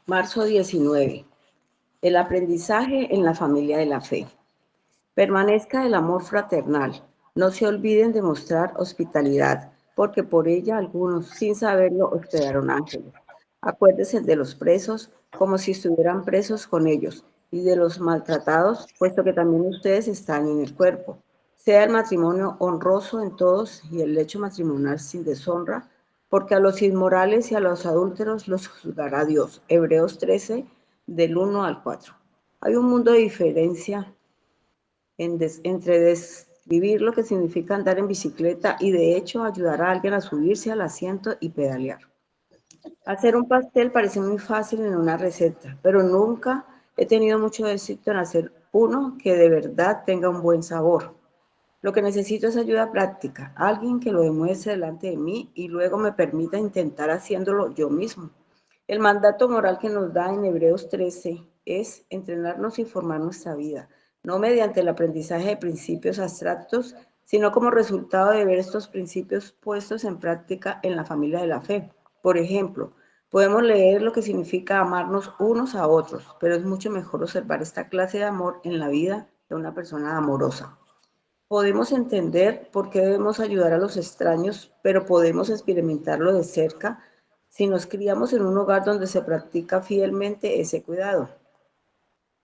Marzo 19. El aprendizaje en la familia de la fe. Permanezca el amor fraternal. No se olviden de mostrar hospitalidad, porque por ella algunos, sin saberlo, hospedaron ángeles. Acuérdense de los presos como si estuvieran presos con ellos, y de los maltratados, puesto que también ustedes están en el cuerpo. Sea el matrimonio honroso en todos y el lecho matrimonial sin deshonra, porque a los inmorales y a los adúlteros los juzgará Dios. Hebreos 13, del 1 al 4. Hay un mundo de diferencia entre describir lo que significa andar en bicicleta y de hecho ayudar a alguien a subirse al asiento y pedalear. Hacer un pastel parece muy fácil en una receta, pero nunca he tenido mucho éxito en hacer uno que de verdad tenga un buen sabor. Lo que necesito es ayuda práctica, alguien que lo demuestre delante de mí y luego me permita intentar haciéndolo yo mismo. El mandato moral que nos da en Hebreos 13 es entrenarnos y formar nuestra vida, no mediante el aprendizaje de principios abstractos, sino como resultado de ver estos principios puestos en práctica en la familia de la fe. Por ejemplo, podemos leer lo que significa amarnos unos a otros, pero es mucho mejor observar esta clase de amor en la vida de una persona amorosa. Podemos entender por qué debemos ayudar a los extraños, pero podemos experimentarlo de cerca si nos criamos en un hogar donde se practica fielmente ese cuidado.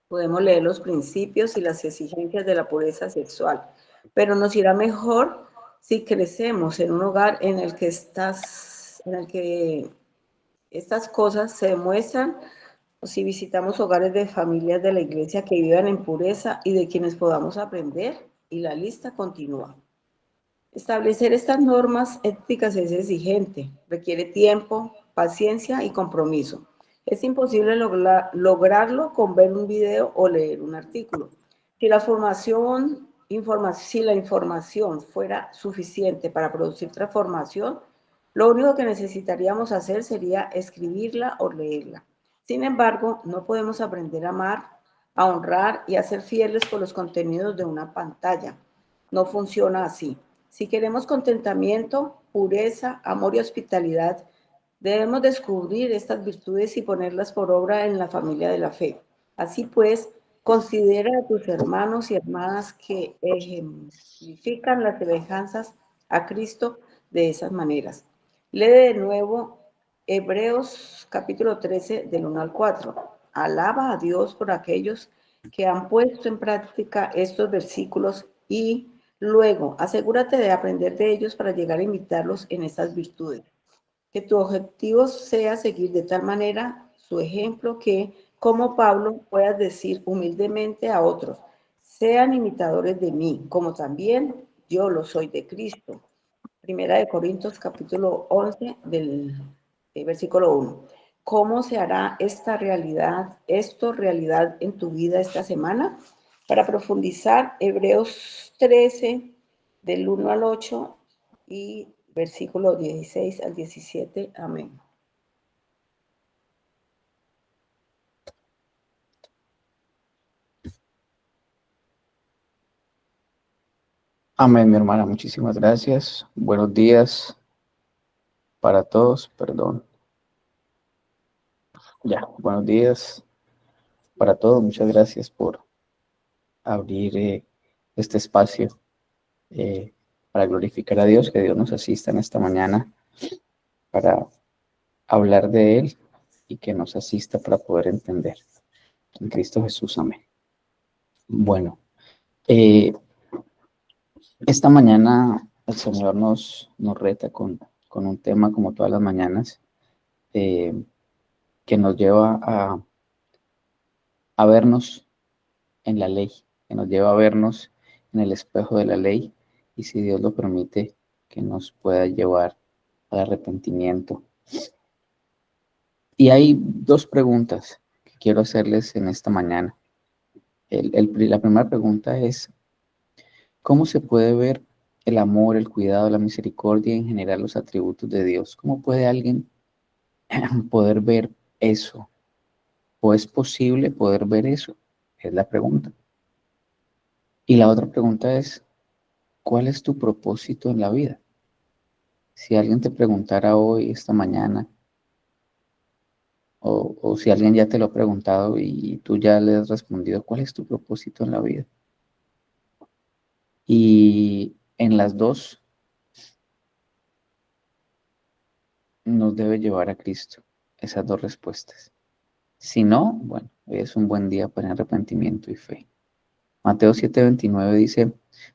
Podemos leer los principios y las exigencias de la pureza sexual, pero nos irá mejor si crecemos en un hogar en el que estas cosas se demuestran, o si visitamos hogares de familias de la iglesia que vivan en pureza y de quienes podamos aprender, y la lista continúa. Establecer estas normas éticas es exigente, requiere tiempo, paciencia y compromiso. Es imposible lograrlo con ver un video o leer un artículo. Si si la información fuera suficiente para producir transformación, lo único que necesitaríamos hacer sería escribirla o leerla. Sin embargo, no podemos aprender a amar, a honrar y a ser fieles con los contenidos de una pantalla. No funciona así. Si queremos contentamiento, pureza, amor y hospitalidad, debemos descubrir estas virtudes y ponerlas por obra en la familia de la fe. Así pues, considera a tus hermanos y hermanas que ejemplifican las semejanzas a Cristo de esas maneras. Lee de nuevo Hebreos capítulo 13 del 1 al 4. Alaba a Dios por aquellos que han puesto en práctica estos versículos y luego asegúrate de aprender de ellos para llegar a imitarlos en estas virtudes. Que tu objetivo sea seguir de tal manera su ejemplo que, como Pablo, puedas decir humildemente a otros, sean imitadores de mí, como también yo lo soy de Cristo. Primera de Corintios capítulo 11 del versículo 1. ¿Cómo se hará esto realidad en tu vida esta semana? Para profundizar, Hebreos 13 del 1 al 8 y versículo 16 al 17. Amén. Amén, mi hermana, muchísimas gracias. Buenos días para todos, perdón. Ya, buenos días para todos. Muchas gracias por abrir este espacio para glorificar a Dios, que Dios nos asista en esta mañana para hablar de Él y que nos asista para poder entender. En Cristo Jesús, amén. Bueno, esta mañana el Señor nos reta con un tema como todas las mañanas, que nos lleva a vernos en la ley, que nos lleva a vernos en el espejo de la ley y, si Dios lo permite, que nos pueda llevar al arrepentimiento. Y hay dos preguntas que quiero hacerles en esta mañana. La primera pregunta es: ¿cómo se puede ver el amor, el cuidado, la misericordia y en general los atributos de Dios? ¿Cómo puede alguien poder ver eso? ¿O es posible poder ver eso? Es la pregunta. Y la otra pregunta es: ¿cuál es tu propósito en la vida? Si alguien te preguntara hoy, esta mañana, o si alguien ya te lo ha preguntado y tú ya le has respondido, ¿cuál es tu propósito en la vida? Y en las dos nos debe llevar a Cristo, esas dos respuestas. Si no, bueno, hoy es un buen día para arrepentimiento y fe. Mateo 7:29 dice,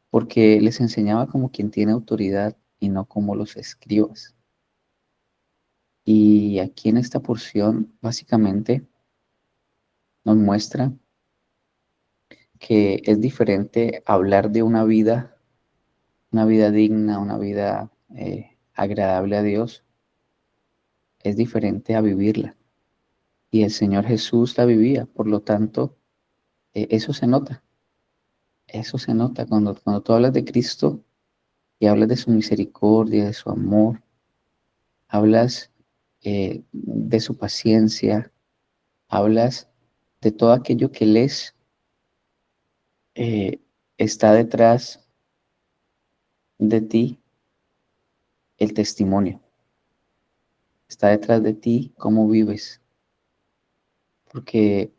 porque les enseñaba como quien tiene autoridad y no como los escribas. Y aquí en esta porción básicamente nos muestra que es diferente hablar de una vida digna, una vida agradable a Dios, es diferente a vivirla. Y el Señor Jesús la vivía, por lo tanto, eso se nota cuando tú hablas de Cristo y hablas de su misericordia, de su amor, hablas de su paciencia, hablas de todo aquello que Él es, eh, está detrás de ti el testimonio, está detrás de ti cómo vives, porque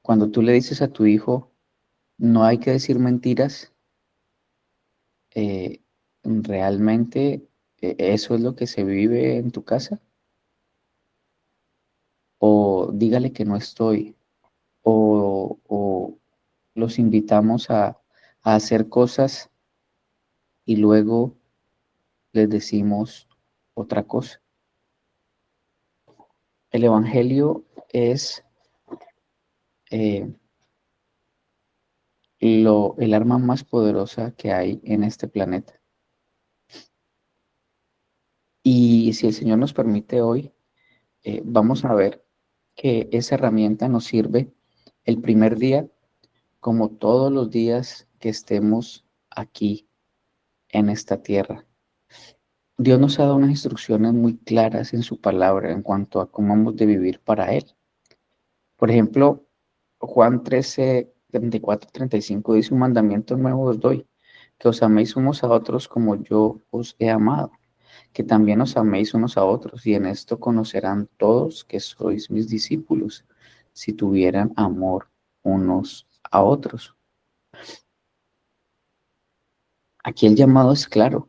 cuando tú le dices a tu hijo, no hay que decir mentiras, eh, realmente eso es lo que se vive en tu casa, o dígale que no estoy, o los invitamos a hacer cosas y luego les decimos otra cosa. El Evangelio es eh, el arma más poderosa que hay en este planeta. Y si el Señor nos permite hoy, vamos a ver que esa herramienta nos sirve el primer día como todos los días que estemos aquí en esta tierra. Dios nos ha dado unas instrucciones muy claras en su palabra en cuanto a cómo hemos de vivir para Él. Por ejemplo, Juan 13, 34, 35 dice: un mandamiento nuevo os doy, que os améis unos a otros como yo os he amado, que también os améis unos a otros, y en esto conocerán todos que sois mis discípulos, si tuvieran amor unos a otros. Aquí el llamado es claro.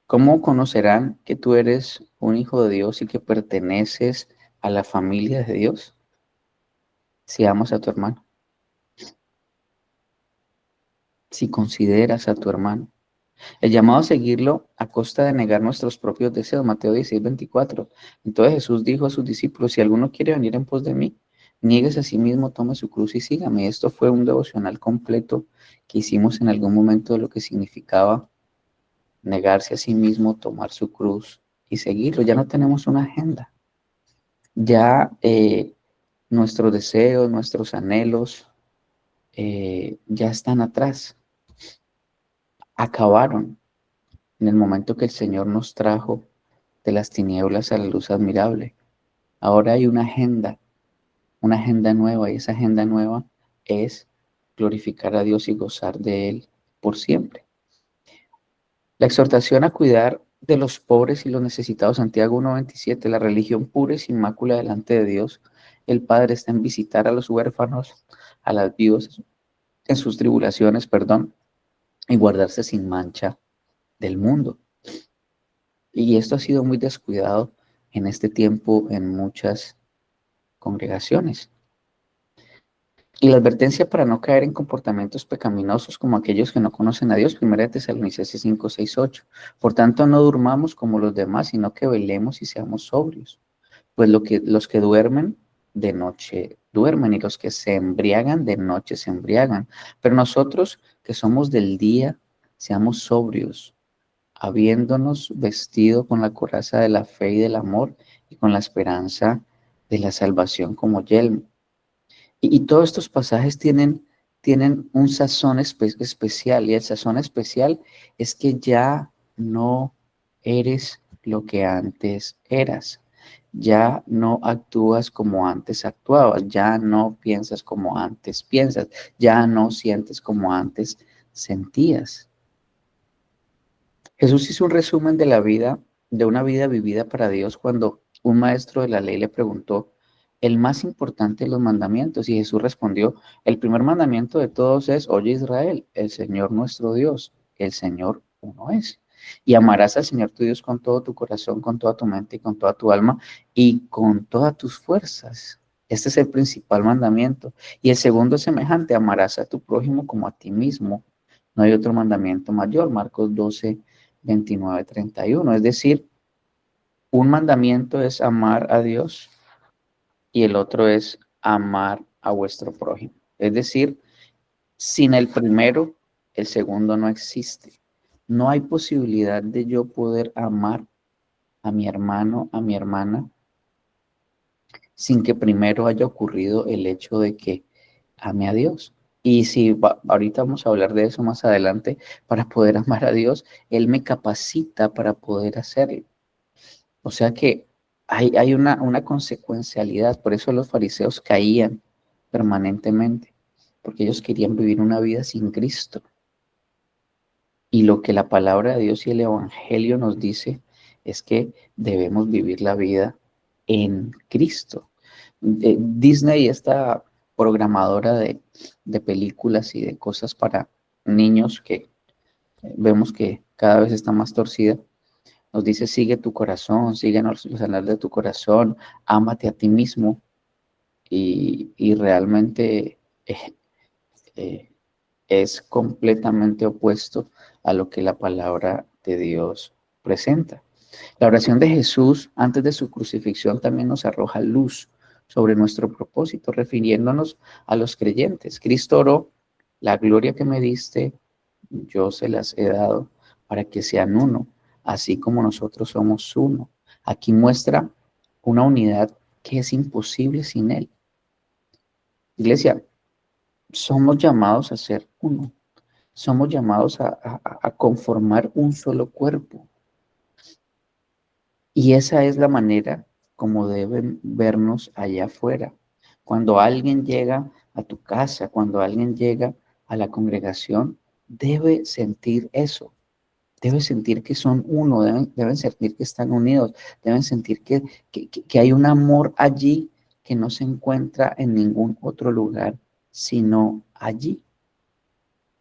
¿Cómo conocerán que tú eres un hijo de Dios y que perteneces a la familia de Dios? Si amas a tu hermano, si consideras a tu hermano. El llamado a seguirlo a costa de negar nuestros propios deseos, Mateo 16:24. Entonces Jesús dijo a sus discípulos: si alguno quiere venir en pos de mí, nieguese a sí mismo, tome su cruz y sígame. Esto fue un devocional completo que hicimos en algún momento de lo que significaba negarse a sí mismo, tomar su cruz y seguirlo. Ya no tenemos una agenda. Ya nuestros deseos, nuestros anhelos ya están atrás. Acabaron en el momento que el Señor nos trajo de las tinieblas a la luz admirable. Ahora hay una agenda nueva, y esa agenda nueva es glorificar a Dios y gozar de Él por siempre. La exhortación a cuidar de los pobres y los necesitados, Santiago 1:27, la religión pura y sin mácula delante de Dios, el Padre, está en visitar a los huérfanos, a las viudas en sus tribulaciones, y guardarse sin mancha del mundo. Y esto ha sido muy descuidado en este tiempo en muchas congregaciones. Y la advertencia para no caer en comportamientos pecaminosos como aquellos que no conocen a Dios, 1 Tesalonicenses 5, 6, 8. Por tanto, no durmamos como los demás, sino que velemos y seamos sobrios. Pues los que duermen de noche duermen, y los que se embriagan de noche se embriagan. Pero nosotros que somos del día, seamos sobrios, habiéndonos vestido con la coraza de la fe y del amor, y con la esperanza de la salvación como yelmo. Y todos estos pasajes tienen un sazón especial, y el sazón especial es que ya no eres lo que antes eras, ya no actúas como antes actuabas, ya no piensas como antes piensas, ya no sientes como antes sentías. Jesús hizo un resumen de la vida, de una vida vivida para Dios, cuando un maestro de la ley le preguntó el más importante de los mandamientos, y Jesús respondió, el primer mandamiento de todos es, oye Israel, el Señor nuestro Dios, el Señor uno es. Y amarás al Señor tu Dios con todo tu corazón, con toda tu mente y con toda tu alma y con todas tus fuerzas. Este es el principal mandamiento. Y el segundo es semejante, amarás a tu prójimo como a ti mismo. No hay otro mandamiento mayor, Marcos 12, 29, 31. Es decir, un mandamiento es amar a Dios y el otro es amar a vuestro prójimo. Es decir, sin el primero, el segundo no existe. No hay posibilidad de yo poder amar a mi hermano, a mi hermana, sin que primero haya ocurrido el hecho de que ame a Dios. Y si ahorita vamos a hablar de eso más adelante, para poder amar a Dios, Él me capacita para poder hacerlo. O sea que hay una consecuencialidad, por eso los fariseos caían permanentemente, porque ellos querían vivir una vida sin Cristo. Y lo que la palabra de Dios y el Evangelio nos dice es que debemos vivir la vida en Cristo. Disney, esta programadora de películas y de cosas para niños que vemos que cada vez está más torcida, nos dice, sigue tu corazón, sigue los anhelos de tu corazón, ámate a ti mismo y realmente eh, es completamente opuesto a lo que la palabra de Dios presenta. La oración de Jesús antes de su crucifixión también nos arroja luz sobre nuestro propósito, refiriéndonos a los creyentes. Cristo oró, la gloria que me diste, yo se las he dado para que sean uno, así como nosotros somos uno. Aquí muestra una unidad que es imposible sin Él. Iglesia, somos llamados a ser uno. Somos llamados a conformar un solo cuerpo. Y esa es la manera como deben vernos allá afuera. Cuando alguien llega a tu casa, cuando alguien llega a la congregación, debe sentir eso. Debe sentir que son uno, deben sentir que están unidos, deben sentir que hay un amor allí que no se encuentra en ningún otro lugar, sino allí.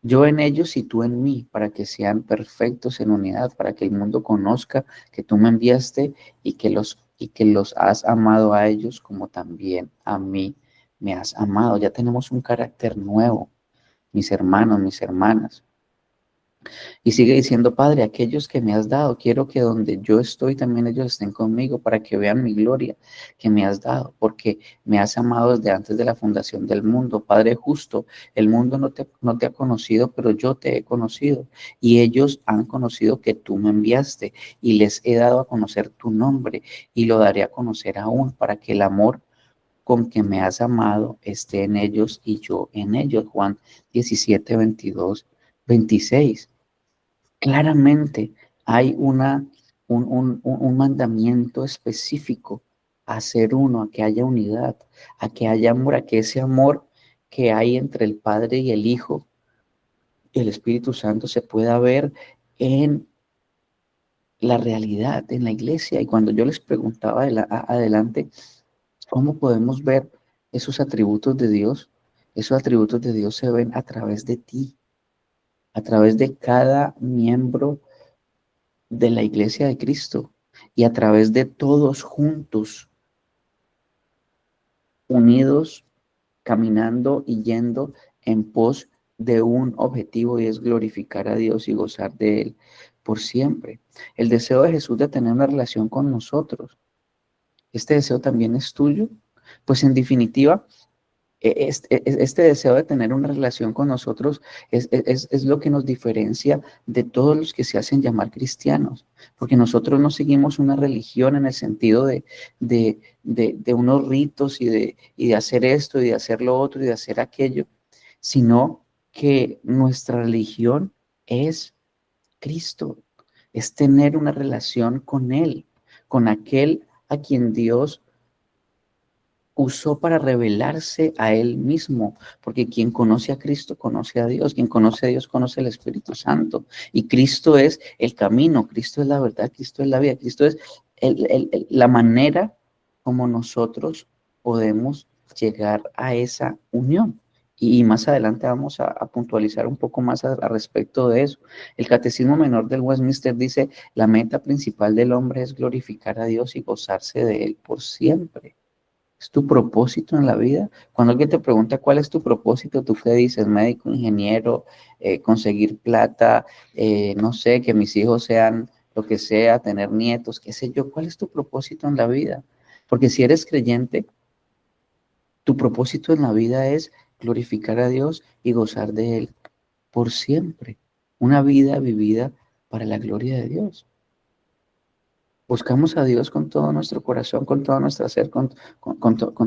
Yo en ellos y tú en mí, para que sean perfectos en unidad, para que el mundo conozca que tú me enviaste y que los has amado a ellos como también a mí me has amado. Ya tenemos un carácter nuevo, mis hermanos, mis hermanas. Y sigue diciendo, Padre, aquellos que me has dado, quiero que donde yo estoy también ellos estén conmigo para que vean mi gloria que me has dado, porque me has amado desde antes de la fundación del mundo. Padre justo, el mundo no te ha conocido, pero yo te he conocido. Y ellos han conocido que tú me enviaste y les he dado a conocer tu nombre y lo daré a conocer aún para que el amor con que me has amado esté en ellos y yo en ellos. Juan 17, 22, 26. Claramente hay un mandamiento específico a ser uno, a que haya unidad, a que haya amor, a que ese amor que hay entre el Padre y el Hijo y el Espíritu Santo se pueda ver en la realidad, en la iglesia. Y cuando yo les preguntaba adelante, ¿cómo podemos ver esos atributos de Dios? Esos atributos de Dios se ven a través de ti, a través de cada miembro de la iglesia de Cristo y a través de todos juntos, unidos, caminando y yendo en pos de un objetivo y es glorificar a Dios y gozar de Él por siempre. El deseo de Jesús de tener una relación con nosotros, ¿este deseo también es tuyo? Pues en definitiva, este deseo de tener una relación con nosotros es lo que nos diferencia de todos los que se hacen llamar cristianos, porque nosotros no seguimos una religión en el sentido de unos ritos y de hacer esto y de hacer lo otro y de hacer aquello, sino que nuestra religión es Cristo, es tener una relación con Él, con aquel a quien Dios usó para revelarse a Él mismo, porque quien conoce a Cristo conoce a Dios, quien conoce a Dios conoce al Espíritu Santo, y Cristo es el camino, Cristo es la verdad, Cristo es la vida, Cristo es la manera como nosotros podemos llegar a esa unión. Y más adelante vamos a puntualizar un poco más a respecto de eso. El Catecismo Menor del Westminster dice, la meta principal del hombre es glorificar a Dios y gozarse de Él por siempre. ¿Es tu propósito en la vida? Cuando alguien te pregunta cuál es tu propósito, ¿tú qué dices? Médico, ingeniero, conseguir plata, no sé, que mis hijos sean lo que sea, tener nietos, qué sé yo. ¿Cuál es tu propósito en la vida? Porque si eres creyente, tu propósito en la vida es glorificar a Dios y gozar de Él por siempre. Una vida vivida para la gloria de Dios. ¿Buscamos a Dios con todo nuestro corazón, con toda nuestra ser, con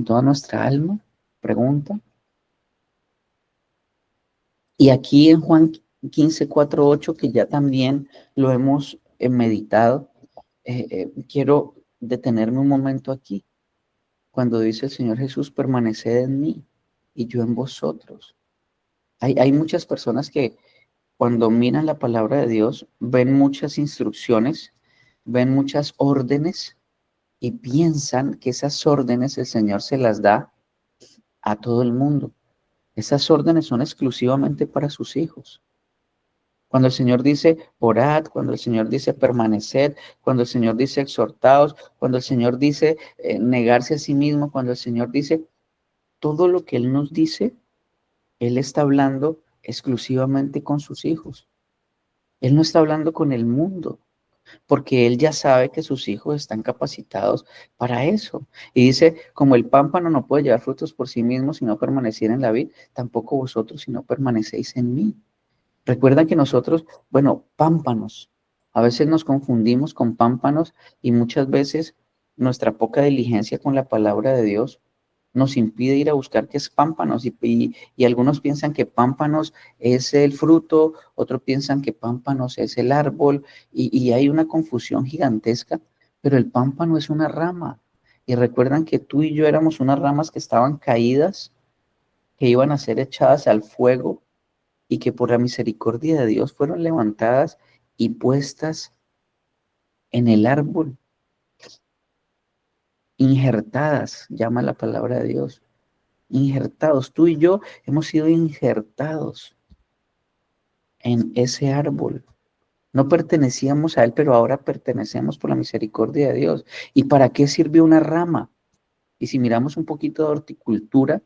toda nuestra alma? Pregunta. Y aquí en Juan 15:4-8, que ya también lo hemos meditado, quiero detenerme un momento aquí, cuando dice el Señor Jesús, permaneced en mí y yo en vosotros. Hay muchas personas que cuando miran la palabra de Dios, ven muchas instrucciones, ven muchas órdenes y piensan que esas órdenes el Señor se las da a todo el mundo. Esas órdenes son exclusivamente para sus hijos. Cuando el Señor dice orad, cuando el Señor dice permaneced, cuando el Señor dice exhortaos, cuando el Señor dice negarse a sí mismo, cuando el Señor dice todo lo que Él nos dice, Él está hablando exclusivamente con sus hijos. Él no está hablando con el mundo, porque Él ya sabe que sus hijos están capacitados para eso. Y dice, como el pámpano no puede llevar frutos por sí mismo si no permaneciera en la vid, tampoco vosotros si no permanecéis en mí. Recuerda que nosotros, bueno, pámpanos, a veces nos confundimos con pámpanos y muchas veces nuestra poca diligencia con la palabra de Dios nos impide ir a buscar qué es pámpanos y algunos piensan que pámpanos es el fruto, otros piensan que pámpanos es el árbol y hay una confusión gigantesca, pero el pámpano es una rama y recuerdan que tú y yo éramos unas ramas que estaban caídas, que iban a ser echadas al fuego y que por la misericordia de Dios fueron levantadas y puestas en el árbol, injertadas, llama la palabra de Dios, injertados. Tú y yo hemos sido injertados en ese árbol. No pertenecíamos a él, pero ahora pertenecemos por la misericordia de Dios. ¿Y para qué sirve una rama? Y si miramos un poquito de horticultura,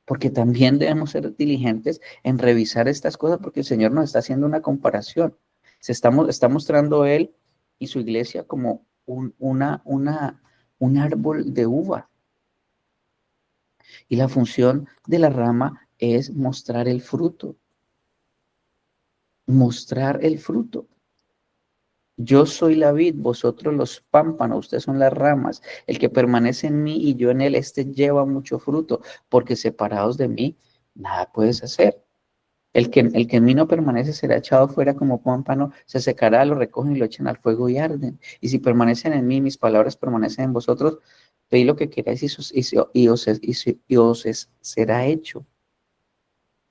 porque también debemos ser diligentes en revisar estas cosas, porque el Señor nos está haciendo una comparación. Está mostrando Él y su iglesia como un árbol de uva. Y la función de la rama es mostrar el fruto. Mostrar el fruto. Yo soy la vid, vosotros los pámpanos, ustedes son las ramas. El que permanece en mí y yo en él, este lleva mucho fruto, porque separados de mí, nada puedes hacer. El que en mí no permanece será echado fuera como pámpano, se secará, lo recogen y lo echan al fuego y arden. Y si permanecen en mí, mis palabras permanecen en vosotros, pedid lo que queráis y os será hecho.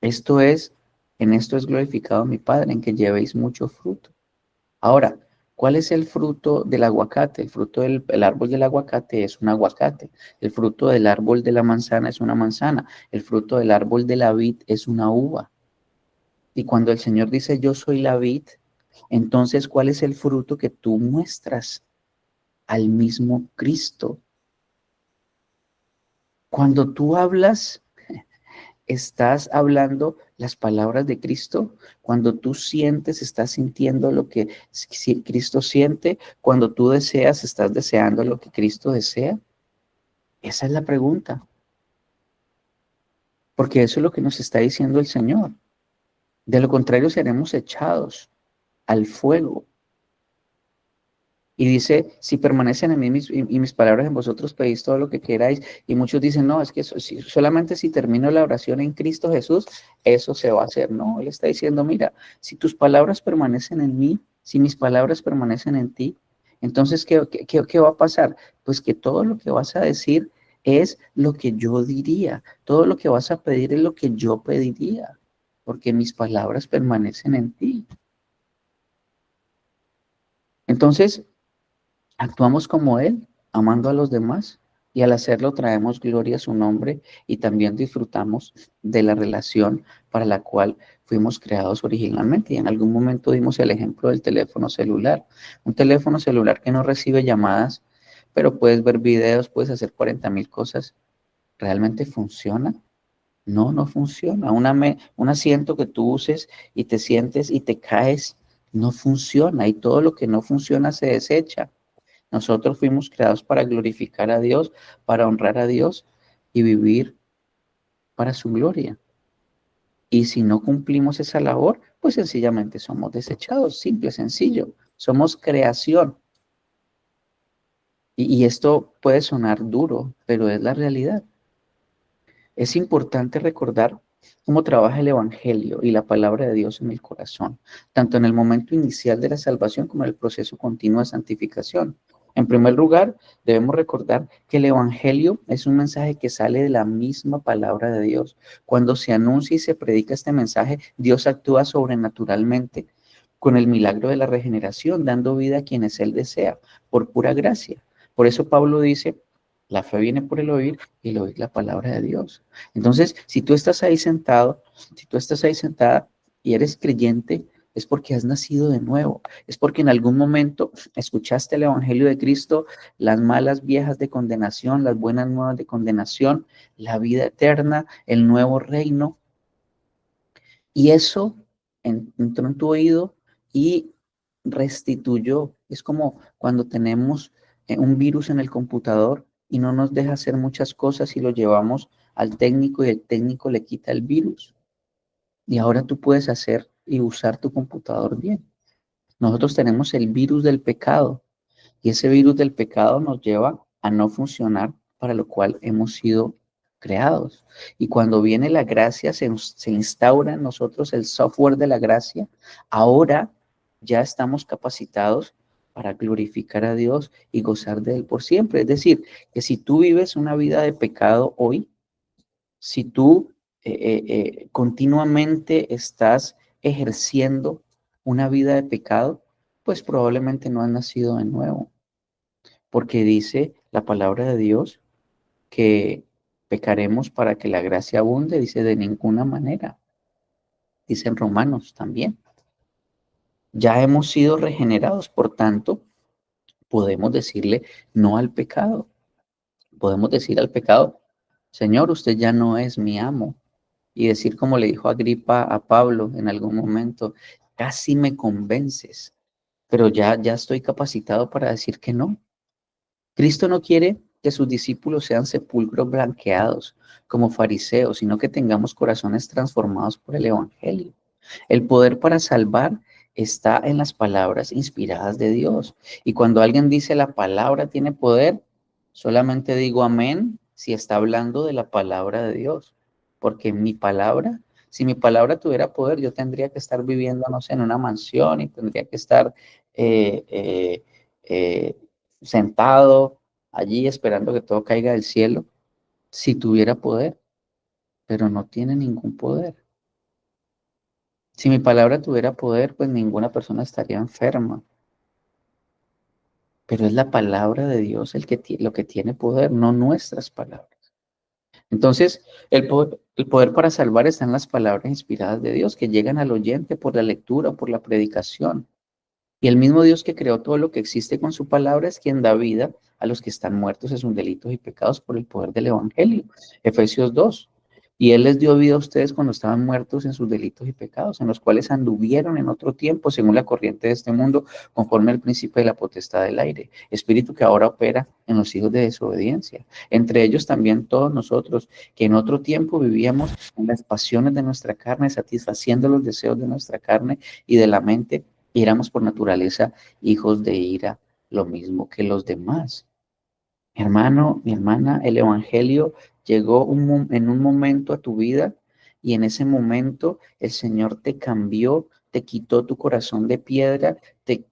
En esto es glorificado mi Padre, en que llevéis mucho fruto. Ahora, ¿cuál es el fruto del aguacate? El fruto del árbol del aguacate es un aguacate. El fruto del árbol de la manzana es una manzana. El fruto del árbol de la vid es una uva. Y cuando el Señor dice, yo soy la vid, entonces, ¿cuál es el fruto que tú muestras? Al mismo Cristo. Cuando tú hablas, estás hablando las palabras de Cristo. Cuando tú sientes, estás sintiendo lo que Cristo siente. Cuando tú deseas, estás deseando lo que Cristo desea. Esa es la pregunta. Porque eso es lo que nos está diciendo el Señor. De lo contrario, seremos echados al fuego. Y dice, si permanecen en mí y mis palabras en vosotros, pedís todo lo que queráis. Y muchos dicen, no, es que solamente si termino la oración en Cristo Jesús, eso se va a hacer. No, Él está diciendo, mira, si tus palabras permanecen en mí, si mis palabras permanecen en ti, entonces, ¿qué va a pasar? Pues que todo lo que vas a decir es lo que yo diría. Todo lo que vas a pedir es lo que yo pediría, porque mis palabras permanecen en ti. Entonces, Actuamos como Él, amando a los demás, y al hacerlo traemos gloria a su nombre y también disfrutamos de la relación para la cual fuimos creados originalmente. Y en algún momento dimos el ejemplo del teléfono celular. Un teléfono celular que no recibe llamadas, pero puedes ver videos, puedes hacer 40,000 cosas. ¿Realmente funciona? No, no funciona. Un asiento que tú uses y te sientes y te caes, no funciona. Y todo lo que no funciona se desecha. Nosotros fuimos creados para glorificar a Dios, para honrar a Dios y vivir para su gloria. Y si no cumplimos esa labor, pues sencillamente somos desechados, simple, sencillo. Somos creación. Y esto puede sonar duro, pero es la realidad. Es importante recordar cómo trabaja el Evangelio y la palabra de Dios en el corazón, tanto en el momento inicial de la salvación como en el proceso continuo de santificación. En primer lugar, debemos recordar que el Evangelio es un mensaje que sale de la misma palabra de Dios. Cuando se anuncia y se predica este mensaje, Dios actúa sobrenaturalmente con el milagro de la regeneración, dando vida a quienes Él desea, por pura gracia. Por eso Pablo dice, la fe viene por el oír y el oír la palabra de Dios. Entonces, si tú estás ahí sentado, si tú estás ahí sentada y eres creyente, es porque has nacido de nuevo, es porque en algún momento escuchaste el Evangelio de Cristo, las malas viejas de condenación, las buenas nuevas de condenación, la vida eterna, el nuevo reino, y eso entró en tu oído y restituyó. Es como cuando tenemos un virus en el computador y no nos deja hacer muchas cosas y lo llevamos al técnico y el técnico le quita el virus. Y ahora tú puedes hacer y usar tu computador bien. Nosotros tenemos el virus del pecado y ese virus del pecado nos lleva a no funcionar para lo cual hemos sido creados. Y cuando viene la gracia, se instaura en nosotros el software de la gracia. Ahora ya estamos capacitados para glorificar a Dios y gozar de Él por siempre. Es decir, que si tú vives una vida de pecado hoy, si tú continuamente estás ejerciendo una vida de pecado, pues probablemente no has nacido de nuevo, porque dice la palabra de Dios que pecaremos para que la gracia abunde, dice de ninguna manera, dice en Romanos también. Ya hemos sido regenerados, por tanto, podemos decirle no al pecado. Podemos decir al pecado, Señor, usted ya no es mi amo. Y decir como le dijo Agripa a Pablo en algún momento, casi me convences, pero ya estoy capacitado para decir que no. Cristo no quiere que sus discípulos sean sepulcros blanqueados como fariseos, sino que tengamos corazones transformados por el Evangelio. El poder para salvar está en las palabras inspiradas de Dios. Y cuando alguien dice la palabra tiene poder, solamente digo amén si está hablando de la palabra de Dios. Porque mi palabra, si mi palabra tuviera poder, yo tendría que estar viviendo, no sé, en una mansión y tendría que estar eh, eh, eh, sentado allí esperando que todo caiga del cielo, si tuviera poder, pero no tiene ningún poder. Si mi palabra tuviera poder, pues ninguna persona estaría enferma. Pero es la palabra de Dios lo que tiene poder, no nuestras palabras. Entonces, el poder para salvar está en las palabras inspiradas de Dios que llegan al oyente por la lectura o por la predicación. Y el mismo Dios que creó todo lo que existe con su palabra es quien da vida a los que están muertos en sus delitos y pecados por el poder del Evangelio. Efesios 2. Y Él les dio vida a ustedes cuando estaban muertos en sus delitos y pecados, en los cuales anduvieron en otro tiempo, según la corriente de este mundo, conforme al principio de la potestad del aire, espíritu que ahora opera en los hijos de desobediencia. Entre ellos también todos nosotros, que en otro tiempo vivíamos en las pasiones de nuestra carne, satisfaciendo los deseos de nuestra carne y de la mente, y éramos por naturaleza hijos de ira, lo mismo que los demás. Mi hermano, mi hermana, el Evangelio llegó en un momento a tu vida y en ese momento el Señor te cambió, te quitó tu corazón de piedra, te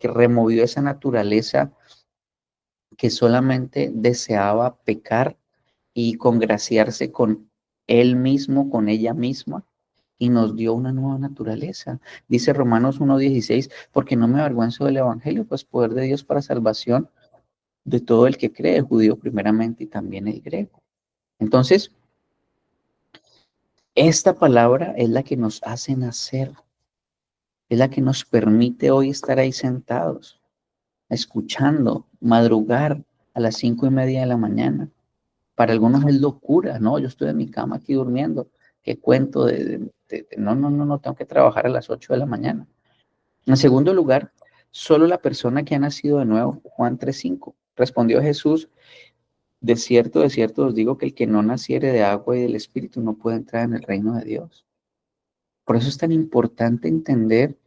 removió esa naturaleza que solamente deseaba pecar y congraciarse con Él mismo, con ella misma, y nos dio una nueva naturaleza. Dice Romanos 1:16, porque no me avergüenzo del Evangelio, pues poder de Dios para salvación de todo el que cree, el judío primeramente y también el griego. Entonces, esta palabra es la que nos hace nacer, es la que nos permite hoy estar ahí sentados, escuchando, madrugar a las 5:30 de la mañana. Para algunos es locura, ¿no? Yo estoy en mi cama aquí durmiendo. ¿Qué cuento no, no, no, no, tengo que trabajar a las 8 de la mañana? En segundo lugar, solo la persona que ha nacido de nuevo, Juan 3:5, respondió Jesús, de cierto os digo que el que no naciere de agua y del Espíritu no puede entrar en el reino de Dios. Por eso es tan importante entender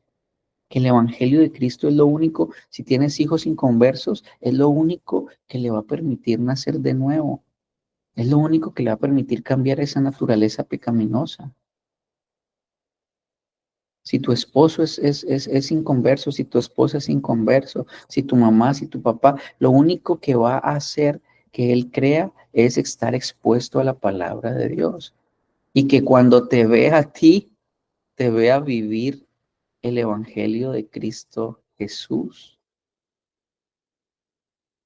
que el Evangelio de Cristo es lo único, si tienes hijos inconversos, es lo único que le va a permitir nacer de nuevo. Es lo único que le va a permitir cambiar esa naturaleza pecaminosa. Si tu esposo es inconverso, si tu esposa es inconverso, si tu mamá, si tu papá, lo único que va a hacer que él crea es estar expuesto a la palabra de Dios. Y que cuando te vea a ti, te vea vivir el Evangelio de Cristo Jesús.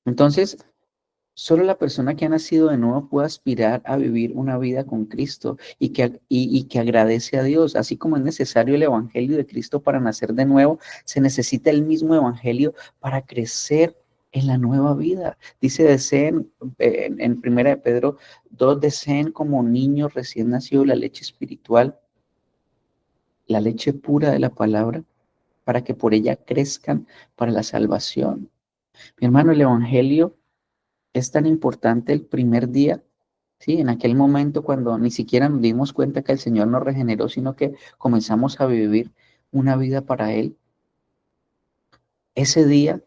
Entonces, solo la persona que ha nacido de nuevo puede aspirar a vivir una vida con Cristo y que agradece a Dios. Así como es necesario el Evangelio de Cristo para nacer de nuevo, se necesita el mismo Evangelio para crecer en la nueva vida. Dice, deseen, en 1 Pedro 2, deseen como niños recién nacidos la leche espiritual, la leche pura de la palabra, para que por ella crezcan para la salvación. Mi hermano, el Evangelio es tan importante el primer día, ¿sí? En aquel momento cuando ni siquiera nos dimos cuenta que el Señor nos regeneró, sino que comenzamos a vivir una vida para Él. Ese día,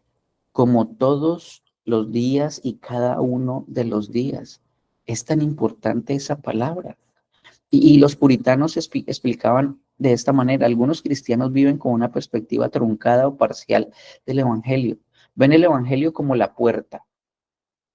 como todos los días y cada uno de los días, es tan importante esa palabra. Y los puritanos explicaban de esta manera: algunos cristianos viven con una perspectiva truncada o parcial del Evangelio. Ven el Evangelio como la puerta,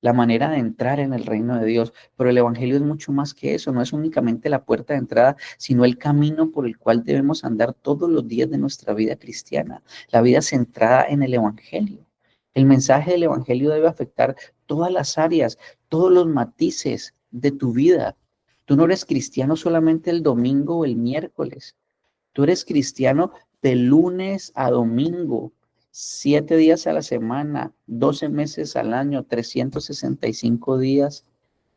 la manera de entrar en el reino de Dios, pero el Evangelio es mucho más que eso, no es únicamente la puerta de entrada, sino el camino por el cual debemos andar todos los días de nuestra vida cristiana, la vida centrada en el Evangelio. El mensaje del Evangelio debe afectar todas las áreas, todos los matices de tu vida. Tú no eres cristiano solamente el domingo o el miércoles, tú eres cristiano de lunes a domingo, 7 días a la semana, 12 meses al año, 365 días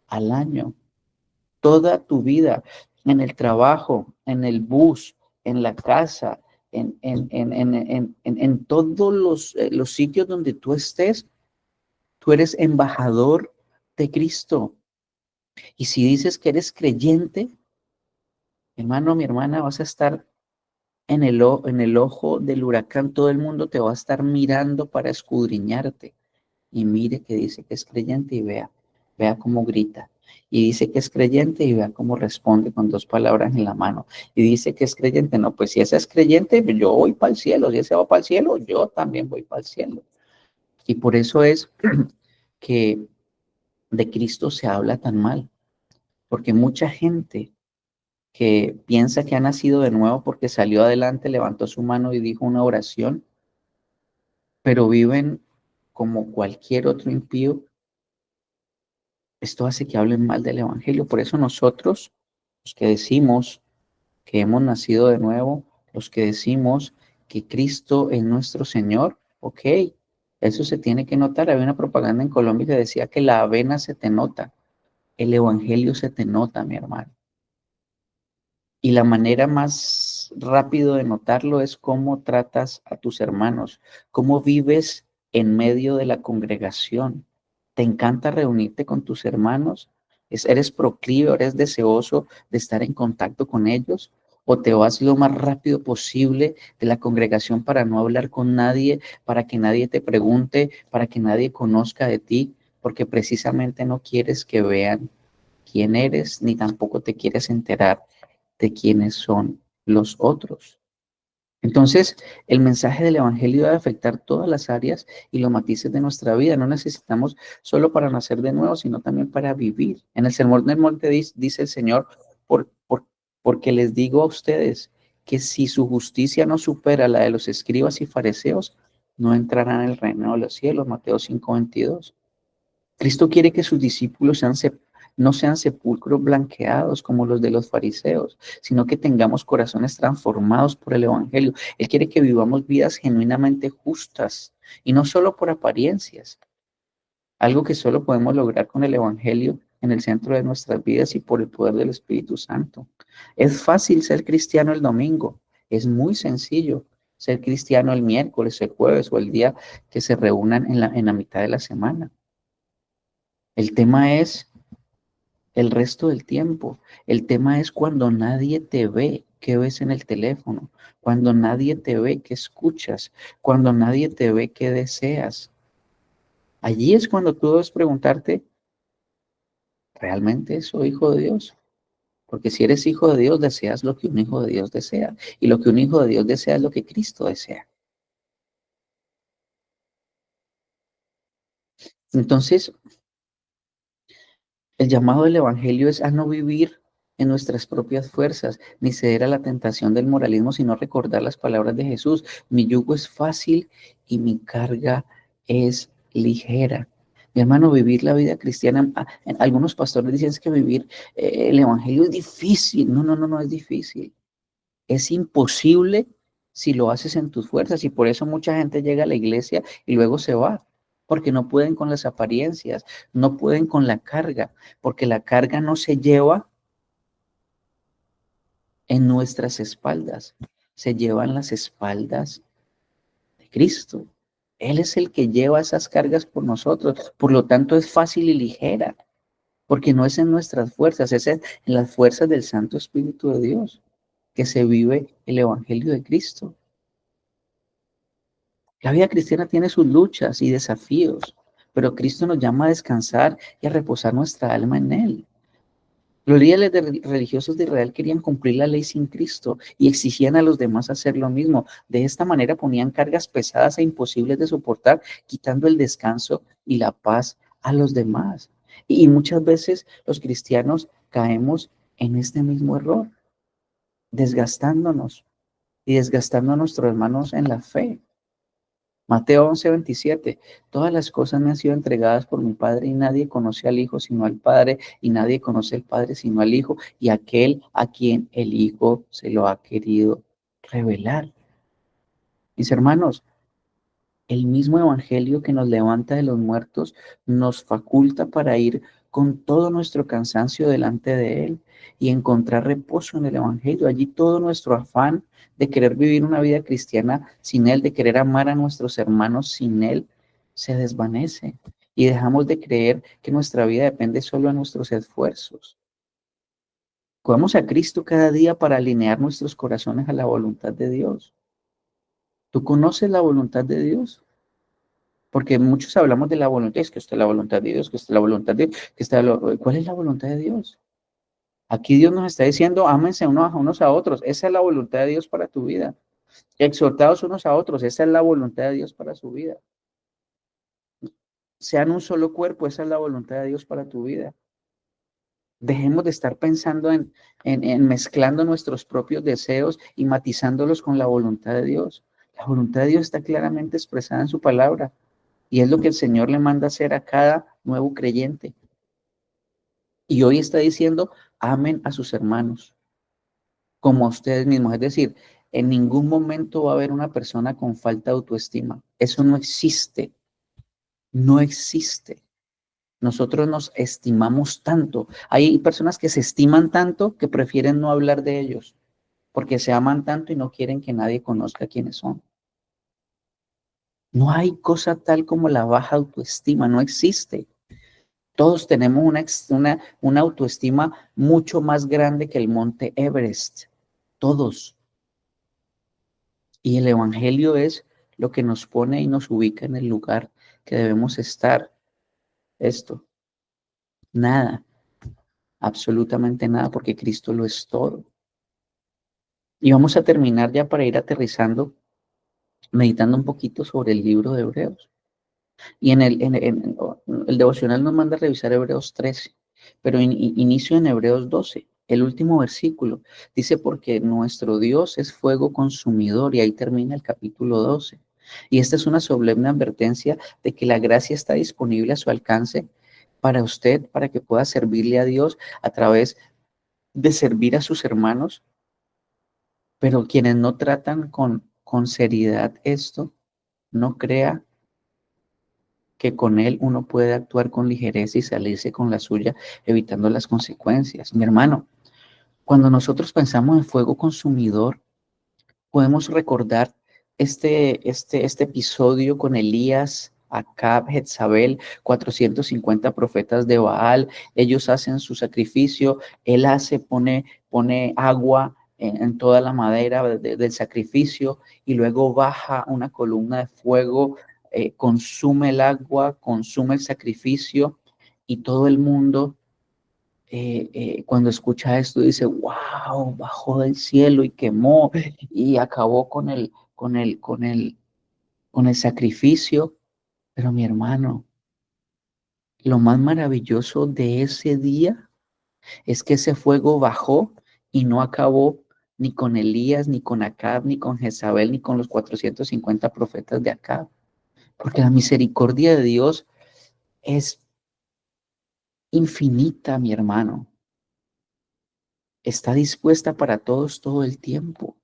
al año. Toda tu vida, en el trabajo, en el bus, en la casa, en todos los sitios donde tú estés, tú eres embajador de Cristo. Y si dices que eres creyente, hermano, mi hermana, vas a estar en el ojo del huracán. Todo el mundo te va a estar mirando para escudriñarte. Y mire que dice que es creyente y vea cómo grita. Y dice que es creyente y vea cómo responde con 2 palabras en la mano. Y dice que es creyente, no, pues si esa es creyente, yo voy para el cielo. Si ese va para el cielo, yo también voy para el cielo. Y por eso es que de Cristo se habla tan mal, porque mucha gente que piensa que ha nacido de nuevo porque salió adelante, levantó su mano y dijo una oración, pero viven como cualquier otro impío. Esto hace que hablen mal del Evangelio. Por eso nosotros, los que decimos que hemos nacido de nuevo, los que decimos que Cristo es nuestro Señor, ok, eso se tiene que notar. Había una propaganda en Colombia que decía que la avena se te nota, el Evangelio se te nota, mi hermano. Y la manera más rápido de notarlo es cómo tratas a tus hermanos, cómo vives en medio de la congregación. ¿Te encanta reunirte con tus hermanos? ¿Eres proclive, eres deseoso de estar en contacto con ellos? ¿O te vas lo más rápido posible de la congregación para no hablar con nadie, para que nadie te pregunte, para que nadie conozca de ti, porque precisamente no quieres que vean quién eres, ni tampoco te quieres enterar de quiénes son los otros? Entonces, el mensaje del Evangelio debe afectar todas las áreas y los matices de nuestra vida. No necesitamos solo para nacer de nuevo, sino también para vivir. En el Sermón del Monte dice el Señor, porque les digo a ustedes que si su justicia no supera la de los escribas y fariseos, no entrarán en el reino de los cielos. Mateo 5:22. Cristo quiere que sus discípulos no sean sepulcros blanqueados como los de los fariseos, sino que tengamos corazones transformados por el Evangelio. Él quiere que vivamos vidas genuinamente justas y no solo por apariencias, algo que solo podemos lograr con el Evangelio en el centro de nuestras vidas y por el poder del Espíritu Santo. Es fácil ser cristiano el domingo, es muy sencillo ser cristiano el miércoles, el jueves o el día que se reúnan en la mitad de la semana. El tema es el resto del tiempo. El tema es cuando nadie te ve, qué ves en el teléfono, cuando nadie te ve, qué escuchas, cuando nadie te ve, qué deseas. Allí es cuando tú debes preguntarte, ¿realmente soy hijo de Dios? Porque si eres hijo de Dios, deseas lo que un hijo de Dios desea. Y lo que un hijo de Dios desea es lo que Cristo desea. Entonces, el llamado del Evangelio es a no vivir en nuestras propias fuerzas, ni ceder a la tentación del moralismo, sino recordar las palabras de Jesús. Mi yugo es fácil y mi carga es ligera. Mi hermano, vivir la vida cristiana, algunos pastores dicen que vivir el Evangelio es difícil. No, no, no, no es difícil. Es imposible si lo haces en tus fuerzas y por eso mucha gente llega a la iglesia y luego se va, porque no pueden con las apariencias, no pueden con la carga, porque la carga no se lleva en nuestras espaldas, se lleva en las espaldas de Cristo. Él es el que lleva esas cargas por nosotros, por lo tanto es fácil y ligera, porque no es en nuestras fuerzas, es en las fuerzas del Santo Espíritu de Dios que se vive el Evangelio de Cristo. La vida cristiana tiene sus luchas y desafíos, pero Cristo nos llama a descansar y a reposar nuestra alma en Él. Los líderes religiosos de Israel querían cumplir la ley sin Cristo y exigían a los demás hacer lo mismo. De esta manera ponían cargas pesadas e imposibles de soportar, quitando el descanso y la paz a los demás. Y muchas veces los cristianos caemos en este mismo error, desgastándonos y desgastando a nuestros hermanos en la fe. Mateo 11:27, todas las cosas me han sido entregadas por mi Padre y nadie conoce al Hijo sino al Padre y nadie conoce al Padre sino al Hijo y aquel a quien el Hijo se lo ha querido revelar. Mis hermanos, el mismo evangelio que nos levanta de los muertos nos faculta para ir con todo nuestro cansancio delante de Él y encontrar reposo en el evangelio. Allí todo nuestro afán de querer vivir una vida cristiana sin Él, de querer amar a nuestros hermanos sin Él, se desvanece y dejamos de creer que nuestra vida depende solo de nuestros esfuerzos. Cogamos a Cristo cada día para alinear nuestros corazones a la voluntad de Dios. ¿Tú conoces la voluntad de Dios? Porque muchos hablamos de la voluntad, es que esta es la voluntad de Dios, que esta es la voluntad de Dios, ¿cuál es la voluntad de Dios? Aquí Dios nos está diciendo, ámense unos a otros, esa es la voluntad de Dios para tu vida. Exhortados unos a otros, esa es la voluntad de Dios para su vida. Sean un solo cuerpo, esa es la voluntad de Dios para tu vida. Dejemos de estar pensando en mezclando nuestros propios deseos y matizándolos con la voluntad de Dios. La voluntad de Dios está claramente expresada en su palabra. Y es lo que el Señor le manda hacer a cada nuevo creyente. Y hoy está diciendo, amen a sus hermanos, como a ustedes mismos. Es decir, en ningún momento va a haber una persona con falta de autoestima. Eso no existe. No existe. Nosotros nos estimamos tanto. Hay personas que se estiman tanto que prefieren no hablar de ellos, porque se aman tanto y no quieren que nadie conozca quiénes son. No hay cosa tal como la baja autoestima, no existe. Todos tenemos una autoestima mucho más grande que el monte Everest. Todos. Y el Evangelio es lo que nos pone y nos ubica en el lugar que debemos estar. Esto. Nada. Absolutamente nada, porque Cristo lo es todo. Y vamos a terminar ya para ir aterrizando, meditando un poquito sobre el libro de Hebreos. Y el devocional nos manda a revisar Hebreos 13, pero inicio en Hebreos 12, el último versículo. Dice, porque nuestro Dios es fuego consumidor, y ahí termina el capítulo 12. Y esta es una solemne advertencia de que la gracia está disponible a su alcance para usted, para que pueda servirle a Dios a través de servir a sus hermanos, pero quienes no tratan con seriedad esto, no crea que con él uno puede actuar con ligereza y salirse con la suya, evitando las consecuencias. Mi hermano, cuando nosotros pensamos en fuego consumidor, podemos recordar este episodio con Elías, Acab, Jezabel, 450 profetas de Baal. Ellos hacen su sacrificio, él pone agua en toda la madera del sacrificio y luego baja una columna de fuego, consume el agua, consume el sacrificio y todo el mundo cuando escucha esto dice, wow, bajó del cielo y quemó y acabó con el sacrificio. Pero mi hermano, lo más maravilloso de ese día es que ese fuego bajó y no acabó ni con Elías, ni con Acab, ni con Jezabel, ni con los 450 profetas de Acab. Porque la misericordia de Dios es infinita, mi hermano. Está dispuesta para todos todo el tiempo.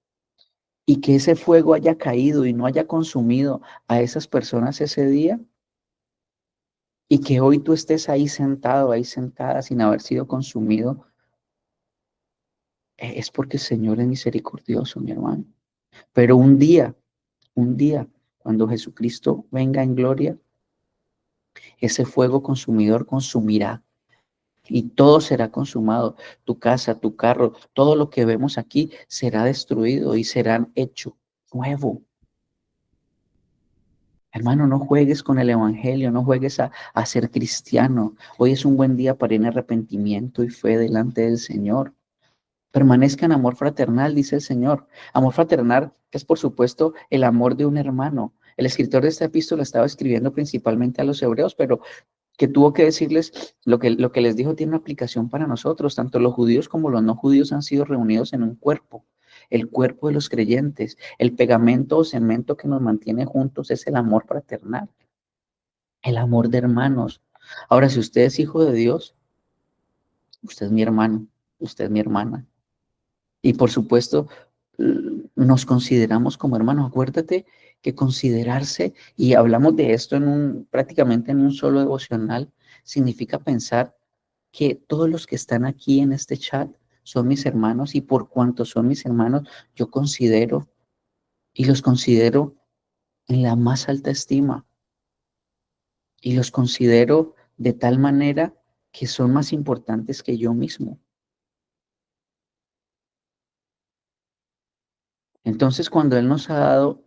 Y que ese fuego haya caído y no haya consumido a esas personas ese día, y que hoy tú estés ahí sentado, ahí sentada sin haber sido consumido, es porque el Señor es misericordioso, mi hermano. Pero un día, cuando Jesucristo venga en gloria, ese fuego consumidor consumirá y todo será consumado. Tu casa, tu carro, todo lo que vemos aquí será destruido y será hecho nuevo. Hermano, no juegues con el evangelio, no juegues a ser cristiano. Hoy es un buen día para ir en arrepentimiento y fe delante del Señor. Permanezca en amor fraternal, dice el Señor. Amor fraternal es, por supuesto, el amor de un hermano. El escritor de esta epístola estaba escribiendo principalmente a los hebreos, pero que tuvo que decirles lo que les dijo tiene una aplicación para nosotros. Tanto los judíos como los no judíos han sido reunidos en un cuerpo, el cuerpo de los creyentes. El pegamento o cemento que nos mantiene juntos es el amor fraternal, el amor de hermanos. Ahora, si usted es hijo de Dios, usted es mi hermano, usted es mi hermana. Y por supuesto, nos consideramos como hermanos. Acuérdate que considerarse, y hablamos de esto prácticamente en un solo devocional, significa pensar que todos los que están aquí en este chat son mis hermanos y por cuanto son mis hermanos, yo considero y los considero en la más alta estima y los considero de tal manera que son más importantes que yo mismo. Entonces, cuando Él nos ha dado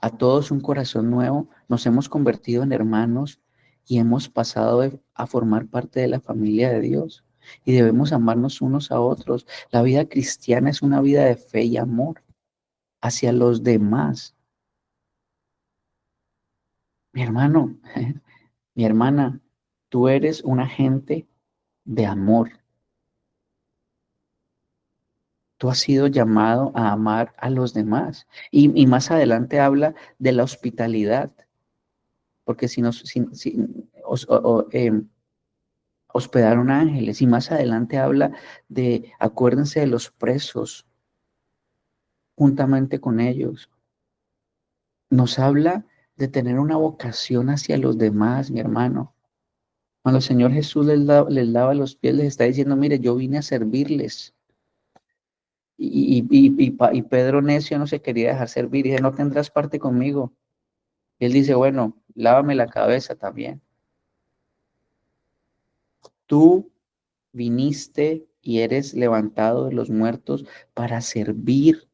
a todos un corazón nuevo, nos hemos convertido en hermanos y hemos pasado a formar parte de la familia de Dios. Y debemos amarnos unos a otros. La vida cristiana es una vida de fe y amor hacia los demás. Mi hermano, mi hermana, tú eres un agente de amor. Tú has sido llamado a amar a los demás. Y más adelante habla de la hospitalidad, porque hospedaron ángeles, y más adelante habla de, acuérdense de los presos, juntamente con ellos. Nos habla de tener una vocación hacia los demás, mi hermano. Cuando el Señor Jesús les lava los pies, les está diciendo, mire, yo vine a servirles. Y Pedro necio no se quería dejar servir, y dice, no tendrás parte conmigo. Y él dice, bueno, lávame la cabeza también. Tú viniste y eres levantado de los muertos para servir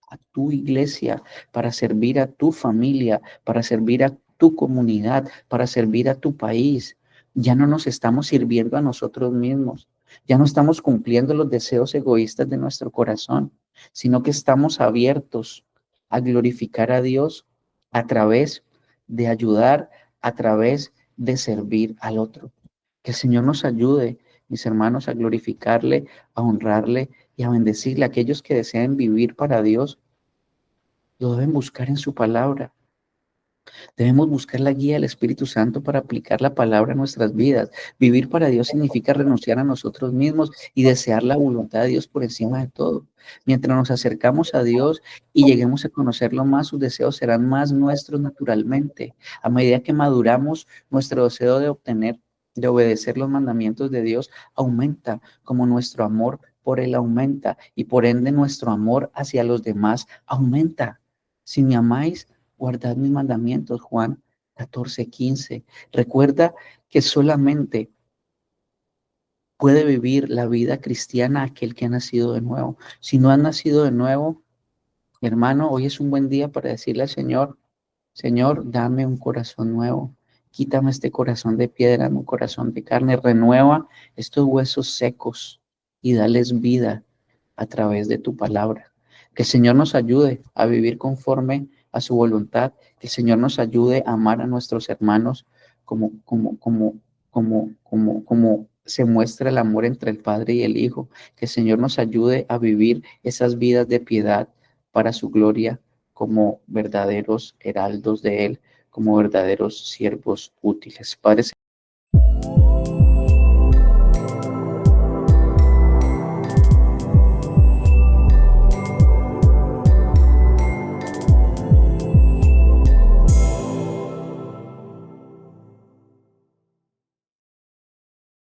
a tu iglesia, para servir a tu familia, para servir a tu comunidad, para servir a tu país. Ya no nos estamos sirviendo a nosotros mismos, ya no estamos cumpliendo los deseos egoístas de nuestro corazón, sino que estamos abiertos a glorificar a Dios a través de ayudar, a través de servir al otro. Que el Señor nos ayude, mis hermanos, a glorificarle, a honrarle y a bendecirle. Aquellos que deseen vivir para Dios, lo deben buscar en su palabra. Debemos buscar la guía del Espíritu Santo para aplicar la palabra a nuestras vidas. Vivir para Dios significa renunciar a nosotros mismos y desear la voluntad de Dios por encima de todo. Mientras nos acercamos a Dios y lleguemos a conocerlo más, sus deseos serán más nuestros naturalmente. A medida que maduramos, nuestro deseo de obedecer los mandamientos de Dios aumenta, como nuestro amor por Él aumenta y por ende nuestro amor hacia los demás aumenta. Si me amáis, guardad mis mandamientos, Juan 14:15. Recuerda que solamente puede vivir la vida cristiana aquel que ha nacido de nuevo. Si no has nacido de nuevo, hermano, hoy es un buen día para decirle al Señor, Señor, dame un corazón nuevo. Quítame este corazón de piedra, un corazón de carne. Renueva estos huesos secos y dales vida a través de tu palabra. Que el Señor nos ayude a vivir conforme a su voluntad. Que el Señor nos ayude a amar a nuestros hermanos como se muestra el amor entre el Padre y el Hijo. Que el Señor nos ayude a vivir esas vidas de piedad para su gloria como verdaderos heraldos de Él, como verdaderos siervos útiles. Padre,